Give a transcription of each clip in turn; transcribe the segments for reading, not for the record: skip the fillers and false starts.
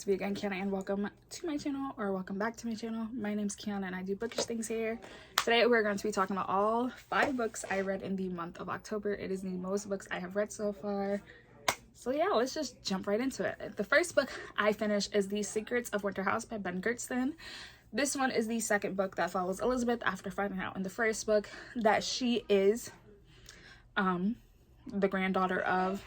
be again, Kiana, and welcome to my channel, or welcome back to my channel. My name's Kiana and I do bookish things here. Today we're going to be talking about all 5 books I read in the month of October. It is the most books I have read so far. So yeah, let's just jump right into it. The first book I finished is The Secrets of Winter House by Ben Gertzman. This one is the second book that follows Elizabeth after finding out in the first book that she is the granddaughter of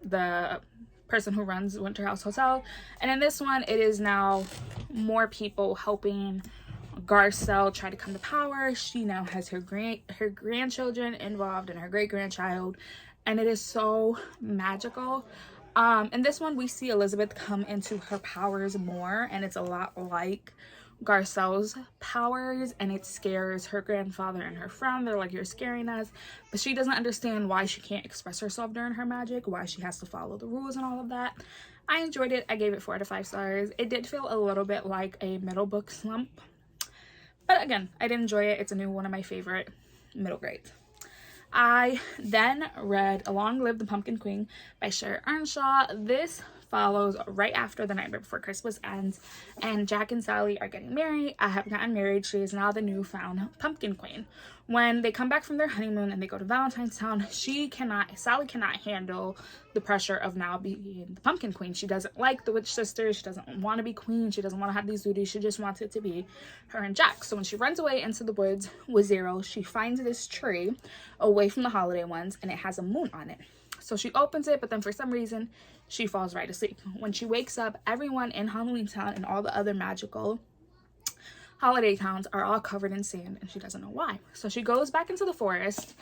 the person who runs Winter House Hotel. And in this one, it is now more people helping Garcelle try to come to power. She now has her grandchildren involved and her great-grandchild, and it is so magical. In this one, we see Elizabeth come into her powers more, and it's a lot like Garcelle's powers, and it scares her grandfather and her friend. They're like, you're scaring us, but she doesn't understand why she can't express herself during her magic, why she has to follow the rules and all of that. I enjoyed it. I gave it 4 out of 5 stars. It did feel a little bit like a middle book slump, but again, I did enjoy it. It's a new one of my favorite middle grades. I then read Long Live the Pumpkin Queen by Sherry Earnshaw. This follows right after The Nightmare Before Christmas ends, and Jack and Sally are getting married. I have gotten married. She is now the newfound Pumpkin Queen. When they come back from their honeymoon and they go to Valentine's Town, Sally cannot handle the pressure of now being the Pumpkin Queen. She doesn't like the Witch Sisters. She doesn't want to be queen. She doesn't want to have these duties. She just wants it to be her and Jack. So when she runs away into the woods with Zero, she finds this tree away from the holiday ones, and it has a moon on it. So she opens it, but then for some reason, she falls right asleep. When she wakes up, everyone in Halloween Town and all the other magical holiday towns are all covered in sand, and she doesn't know why. So she goes back into the forest,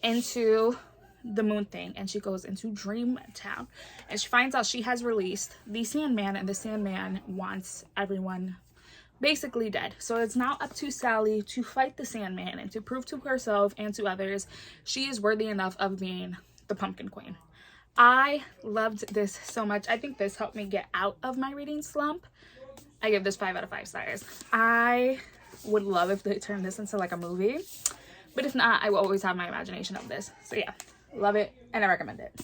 into the moon thing, and she goes into Dream Town, and she finds out she has released the Sandman, and the Sandman wants everyone basically dead. So it's now up to Sally to fight the Sandman and to prove to herself and to others she is worthy enough of being the Pumpkin Queen. I loved this so much. I think this helped me get out of my reading slump. I give this 5 out of 5 stars. I would love if they turned this into like a movie, but if not, I will always have my imagination of this. So yeah, love it, and I recommend it.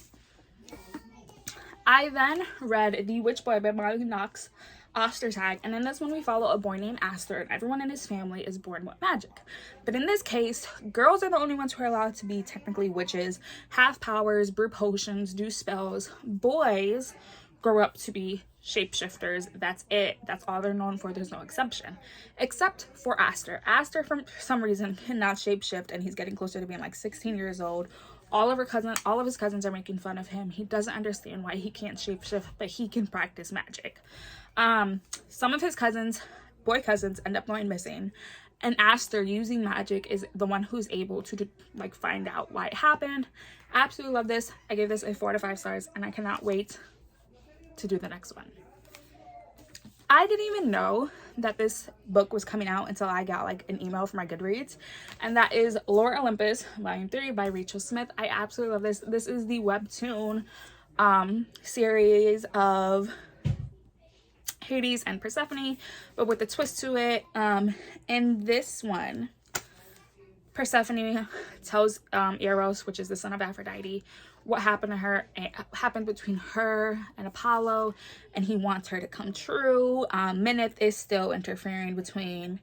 I then read The Witch Boy by Molly Knox Ostertag, and in this one we follow a boy named Aster, and everyone in his family is born with magic. But in this case, girls are the only ones who are allowed to be technically witches, have powers, brew potions, do spells. Boys grow up to be shapeshifters. That's it. That's all they're known for. There's no exception, except for Aster. Aster, for some reason, cannot shapeshift, and he's getting closer to being like 16 years old. All of his cousins are making fun of him. He doesn't understand why he can't shapeshift, but he can practice magic. Some of his boy cousins, end up going missing, and Aster, using magic, is the one who's able to like find out why it happened. Absolutely love this. I gave this a 4 out of 5 stars, and I cannot wait to do the next one. I didn't even know that this book was coming out until I got like an email from my Goodreads, and that is Lore Olympus Volume 3 by Rachel Smith. I absolutely love this. This is the webtoon series of Hades and Persephone, but with a twist to it. In this one, Persephone tells Eros, which is the son of Aphrodite, what happened to her. It happened between her and Apollo, and he wants her to come true. Minith is still interfering between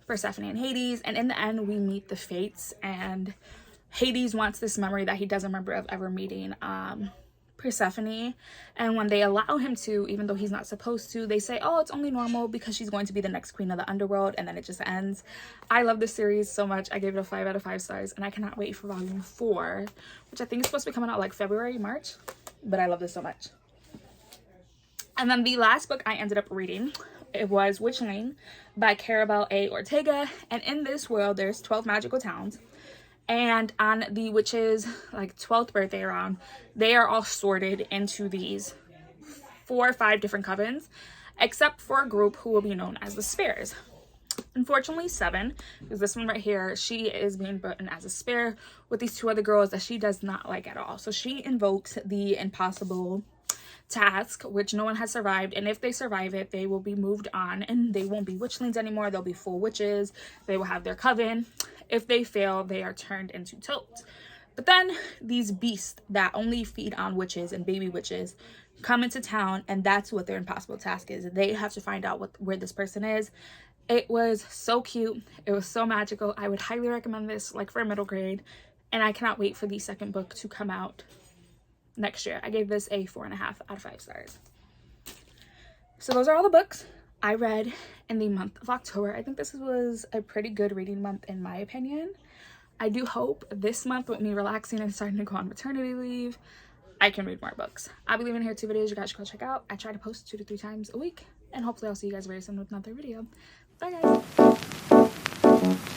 Persephone and Hades, and in the end we meet the Fates, and Hades wants this memory that he doesn't remember of ever meeting Persephone, and when they allow him to, even though he's not supposed to, they say, oh, it's only normal because she's going to be the next queen of the underworld, and then it just ends. I love this series so much. I gave it a 5 out of 5 stars, and I cannot wait for Volume 4, which I think is supposed to be coming out like February, March, but I love this so much. And then the last book I ended up reading, it was Witchling by Carabel A. Ortega, and in this world there's 12 magical towns. And on the witch's like 12th birthday around, they are all sorted into these 4 or 5 different covens, except for a group who will be known as the Spares. Unfortunately, 7, because this one right here, she is being put in as a spare with these 2 other girls that she does not like at all. So she invokes the impossible task, which no one has survived, and if they survive it, they will be moved on, and they won't be witchlings anymore. They'll be full witches. They will have their coven. If they fail, they are turned into toads. But then these beasts that only feed on witches and baby witches come into town, and that's what their impossible task is. They have to find out where this person is. It was so cute. It was so magical. I would highly recommend this, like, for a middle grade, and I cannot wait for the second book to come out next year. I gave this a 4.5 out of 5 stars. So those are all the books I read in the month of October. I think this was a pretty good reading month in my opinion. I do hope this month, with me relaxing and starting to go on maternity leave, I can read more books. I'll be leaving here 2 videos you guys should go check out. I try to post 2 to 3 times a week, and hopefully I'll see you guys very soon with another video. Bye guys.